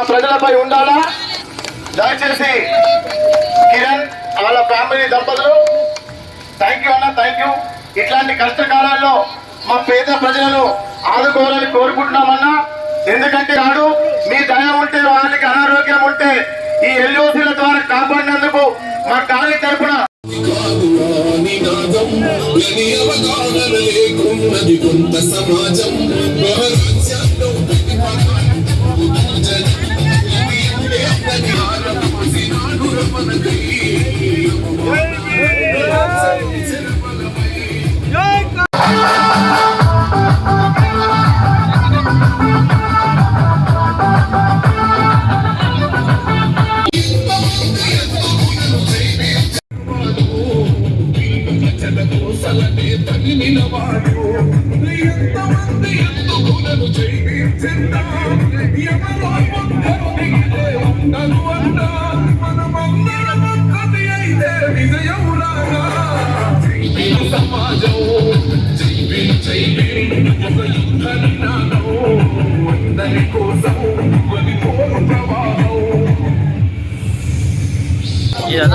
ప్రజలపై ఉండాలా? దయచేసి కిరణ్ వాళ్ళ ఫ్యామిలీ దంపతులు థ్యాంక్ యూ అన్న, థ్యాంక్ యూ. ఇట్లాంటి కష్టకాలాల్లో మా పేద ప్రజలను ఆదుకోవాలని కోరుకుంటున్నామన్నా. ఎందుకంటే నాడు మీ దయ ఉంటే, వాళ్ళకి అనారోగ్యం ఉంటే ఈ ఎల్ఓసీల ద్వారా కాపాడినందుకు మా కాలనీ తరఫున సమాజం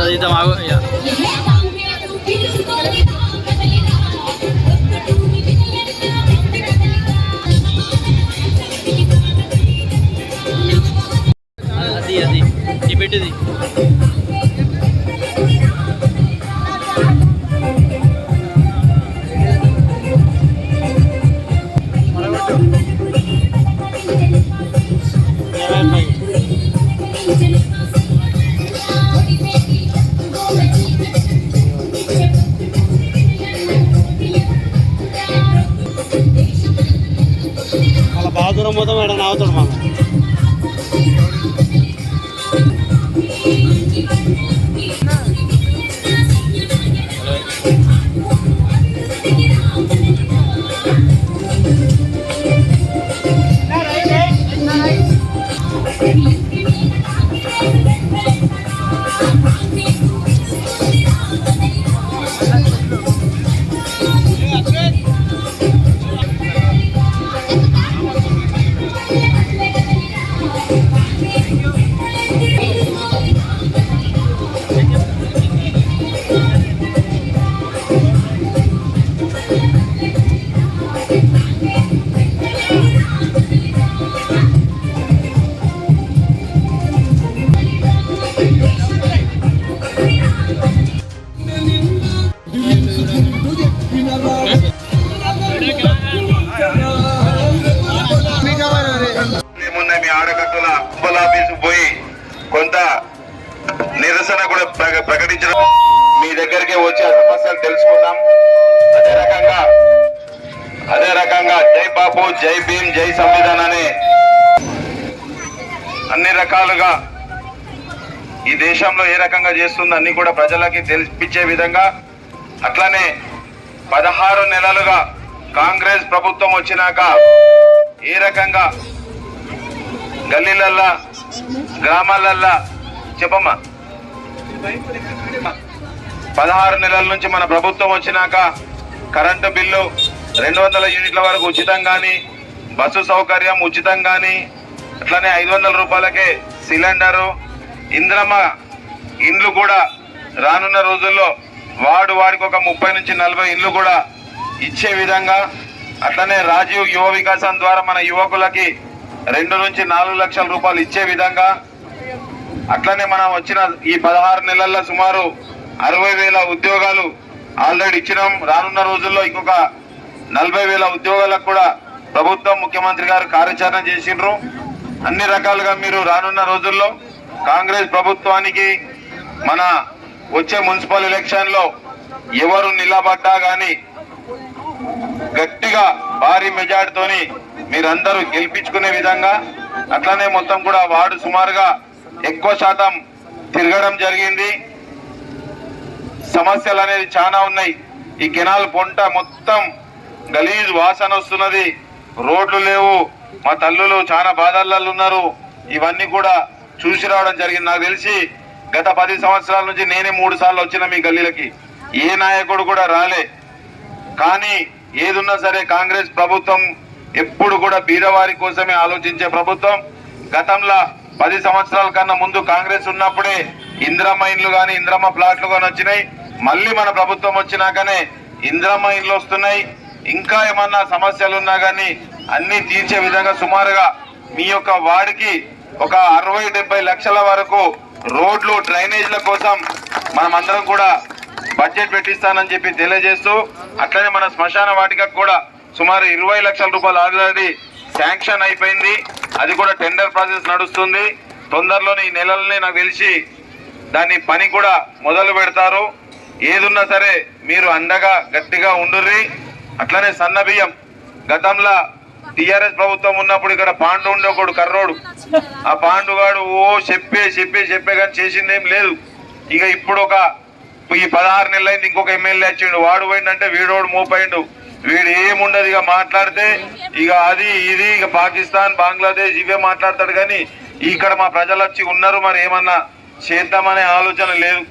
ఇదంతా మాకు అది ఈ పెట్టింది అలా బాగా దూరం పోతాం మేడం నావుతాడు మాకు పోయి కొంత నిరసన కూడా ప్రకటించడం, మీ దగ్గరికి వచ్చి ఆ సమస్యలు తెలుసుకుందాం. అదే రకంగా జై బాపు, జై భీమ్, జై సంవిధాన్ అనే అన్ని రకాలుగా ఈ దేశంలో ఏ రకంగా చేస్తుందో అన్ని కూడా ప్రజలకి తెలిపించే విధంగా, అట్లానే 16 నెలలుగా కాంగ్రెస్ ప్రభుత్వం వచ్చినాక ఏ రకంగా గల్లీలల్లా గ్రామాలల్లా చెప్పమ్మా 16 నెలల నుంచి మన ప్రభుత్వం వచ్చినాక కరెంటు బిల్లు 200 యూనిట్ల వరకు ఉచితం కానీ, బస్సు సౌకర్యం ఉచితం కానీ, అట్లనే 500 రూపాయలకే సిలిండరు, ఇంద్రమ్మ ఇండ్లు కూడా రానున్న రోజుల్లో వాడికి ఒక 30 నుంచి 40 ఇండ్లు కూడా ఇచ్చే విధంగా, అట్లనే రాజీవ్ యువ వికాసం ద్వారా మన యువకులకి 2 నుంచి 4 లక్షల రూపాయలు ఇచ్చే విధంగా, అట్లనే మనం వచ్చిన ఈ 16 నెలల్లో సుమారు 60,000 ఉద్యోగాలు ఆల్రెడీ ఇచ్చినాం. రానున్న రోజుల్లో ఇంకొక 40,000 ఉద్యోగాలకు కూడా ప్రభుత్వం, ముఖ్యమంత్రి గారు కార్యాచరణ చేసిండ్రు. అన్ని రకాలుగా మీరు రానున్న రోజుల్లో కాంగ్రెస్ ప్రభుత్వానికి మన వచ్చే మున్సిపల్ ఎలక్షన్ లో ఎవరు నిలబడ్డా గాని గట్టిగా భారీ మెజార్టీతోని మీరందరూ గెలిపించుకునే విధంగా, అట్లనే మొత్తం కూడా వార్డు సుమారుగా ఎక్కువ శాతం తిరగడం జరిగింది. సమస్యలు అనేది చాలా ఉన్నాయి. ఈ కెనాల్ పొంట మొత్తం గలీజ్ వాసన వస్తున్నది, రోడ్లు లేవు, మా తల్లులు చాలా బాధల్లో ఉన్నారు. ఇవన్నీ కూడా చూసి రావడం జరిగింది. నాకు తెలిసి గత 10 సంవత్సరాల నుంచి నేనే 3 సార్లు వచ్చిన మీ గల్లీలకి. ఏ నాయకుడు కూడా రాలే. కానీ ఏదున్నా సరే కాంగ్రెస్ ప్రభుత్వం ఎప్పుడు కూడా బీదవారి కోసమే ఆలోచించే ప్రభుత్వం. గతంలో 10 సంవత్సరాల కన్నా ముందు కాంగ్రెస్ ఉన్నప్పుడే ఇందిరమ్మ ఇండ్లు కానీ ఇందిరమ్మ ప్లాట్లు కానీ వచ్చినాయి. మళ్ళీ మన ప్రభుత్వం వచ్చినాకనే ఇందిరమ్మ ఇండ్లు వస్తున్నాయి. ఇంకా ఏమన్నా సమస్యలు ఉన్నా కానీ అన్ని తీర్చే విధంగా సుమారుగా మీ యొక్క వార్డుకి ఒక 60-70 లక్షల వరకు రోడ్లు డ్రైనేజ్ల కోసం మనం అందరం కూడా బడ్జెట్ పెట్టిస్తానని చెప్పి తెలియజేస్తూ, అట్లనే మన శ్మశాన వాటికకు కూడా సుమారు 20 లక్షల రూపాయలు ఆల్రెడీ శాంక్షన్ అయిపోయింది. అది కూడా టెండర్ ప్రాసెస్ నడుస్తుంది. తొందరలోనే ఈ నెలలనే నాకు తెలిసి దాన్ని పని కూడా మొదలు పెడతారు. ఏదున్నా సరే మీరు అండగా గట్టిగా ఉండుర్రి. అట్లనే సన్న బియ్యం గతంలో టిఆర్ఎస్ ప్రభుత్వం ఉన్నప్పుడు ఇక్కడ పాండు ఉండే ఒకడు కర్రోడు, ఆ పాండుగాడు చెప్పే కానీ చేసిందేం లేదు. ఇక ఇప్పుడు ఈ 16 నెలలైంది, ఇంకొక ఎమ్మెల్యే వచ్చిండు, వాడు పోయిందంటే వీడోడు మోపోయిండు. వీడు ఏముండదు, ఇక మాట్లాడితే ఇక అది ఇది ఇక పాకిస్తాన్ బంగ్లాదేశ్ ఇవే మాట్లాడతాడు. కానీ ఇక్కడ మా ప్రజలు వచ్చి ఉన్నారు, మరి ఏమన్నా చేద్దామనే ఆలోచన లేదు.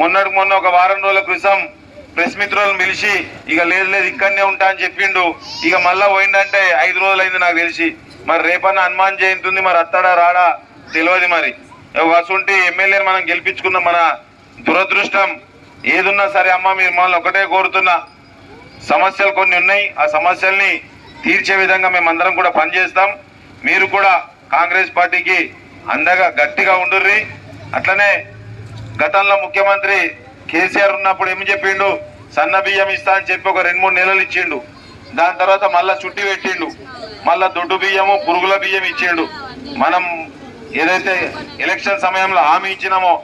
మొన్న ఒక వారం రోజుల క్రితం ప్రెస్ మిత్రులను పిలిచి ఇక లేదు ఇక్కడనే ఉంటా అని చెప్పిండు. ఇక మళ్ళా పోయిందంటే 5 రోజులైంది నాకు తెలిసి. మరి రేపన్నా హనుమాన్ జయంతి ఉంది, మరి అత్తాడా రాడా తెలియదు. మరి వసుంటి ఎమ్మెల్యేని మనం గెలిపించుకున్నాం. మన దురదృష్టం ఏదున్నా సరే అమ్మ, మీరు మమ్మల్ని ఒకటే కోరుతున్నా, సమస్యలు కొన్ని ఉన్నాయి, ఆ సమస్యల్ని తీర్చే విధంగా మేమందరం కూడా పనిచేస్తాం. మీరు కూడా కాంగ్రెస్ పార్టీకి అండగా గట్టిగా ఉండుర్రి. అట్లనే గతంలో ముఖ్యమంత్రి కేసీఆర్ ఉన్నప్పుడు ఏమి చెప్పిండు, సన్న బియ్యం ఇస్తా అని చెప్పి ఒక 2-3 నెలలు ఇచ్చిండు. దాని తర్వాత మళ్ళా చుట్టి పెట్టిండు, మళ్ళా దొడ్డు బియ్యము పురుగుల బియ్యం ఇచ్చిండు. మనం ఏదైతే ఎలక్షన్ సమయంలో హామీ ఇచ్చినామో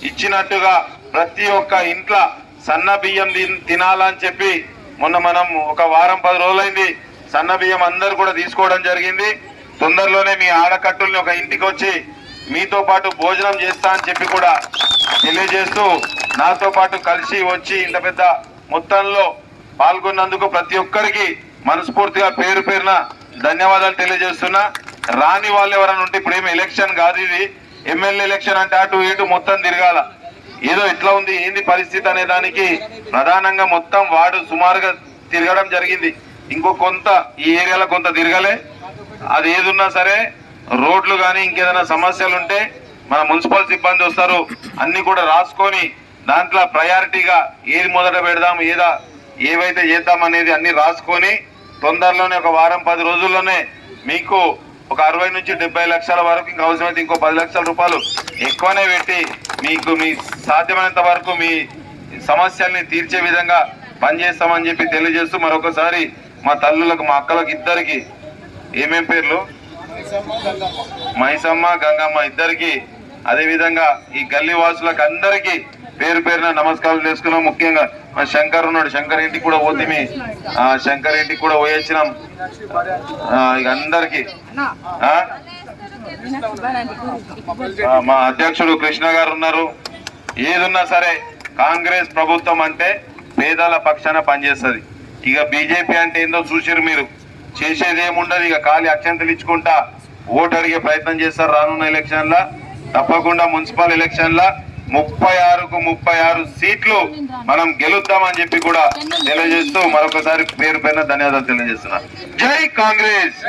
ఇచ్చినట్టుగా ప్రతి ఒక్క ఇంట్లో సన్న బియ్యం తినాలని చెప్పి మొన్న మనం ఒక వారం 10 రోజులైంది సన్న బియ్యం అందరు కూడా తీసుకోవడం జరిగింది. తొందరలోనే మీ ఆడకట్టుల్ని ఒక ఇంటికి వచ్చి మీతో పాటు భోజనం చేస్తా అని చెప్పి కూడా తెలియజేస్తూ, నాతో పాటు కలిసి వచ్చి ఇంత పెద్ద మొత్తంలో పాల్గొన్నందుకు ప్రతి ఒక్కరికి మనస్ఫూర్తిగా పేరు పేరున ధన్యవాదాలు తెలియజేస్తున్నా. రాని వాళ్ళు ఎవరైనా ఉంటే, ఇప్పుడు ఏమి ఎలక్షన్ కాదు ఇది, ఎమ్మెల్యే ఎలక్షన్ అంటే అటు ఇటు మొత్తం తిరగాల. ఏదో ఎట్లా ఉంది ఏంది పరిస్థితి అనే దానికి ప్రధానంగా మొత్తం వార్డు సుమారుగా తిరగడం జరిగింది. ఇంకో కొంత ఈ ఏరియాలో కొంత తిరగలే. అది ఏదున్నా సరే రోడ్లు కానీ ఇంకేదైనా సమస్యలు ఉంటే మన మున్సిపల్ సిబ్బంది వస్తారు, అన్ని కూడా రాసుకొని దాంట్లో ప్రయారిటీగా ఏది మొదట పెడదాం ఏవైతే చేద్దాం అనేది అన్ని రాసుకొని తొందరలోనే ఒక వారం 10 రోజుల్లోనే మీకు ఒక 60-70 లక్షల వరకు, ఇంకా అవసరమైతే ఇంకో 10 లక్షల రూపాయలు ఎక్కువనే పెట్టి మీకు మీ సాధ్యమైనంత వరకు మీ సమస్యల్ని తీర్చే విధంగా పనిచేస్తామని చెప్పి తెలియజేస్తూ, మరొకసారి మా తల్లులకు మా అక్కలకు ఇద్దరికి ఏమేం పేర్లు, మైసమ్మ గంగమ్మ ఇద్దరికి, అదేవిధంగా ఈ గల్లీ వాసులకు అందరికీ పేరు పేరున నమస్కారాలు చేసుకున్నాం. ముఖ్యంగా మా శంకర్ ఉన్నాడు, శంకర్ ఇంటికి కూడా పోతే శంకర్ ఇంటికి కూడా పోయొచ్చినాం. ఇక అందరికి మా అధ్యక్షుడు కృష్ణ గారు ఉన్నారు. ఏదున్నా సరే కాంగ్రెస్ ప్రభుత్వం అంటే పేదల పక్షాన పనిచేస్తుంది. ఇక బీజేపీ అంటే ఏందో చూసిరు మీరు, చేసేది ఏముండదు. ఇక ఖాళీ అక్షంతలు ఇచ్చుకుంటా ఓటు అడిగే ప్రయత్నం చేస్తారు. రానున్న ఎలక్షన్ల తప్పకుండా మున్సిపల్ ఎలక్షన్ల 36కు 36 సీట్లు మనం గెలుద్దామని చెప్పి కూడా తెలియజేస్తూ మరొకసారి పేరు పైన ధన్యవాదాలు తెలియజేస్తున్నా. జై కాంగ్రెస్.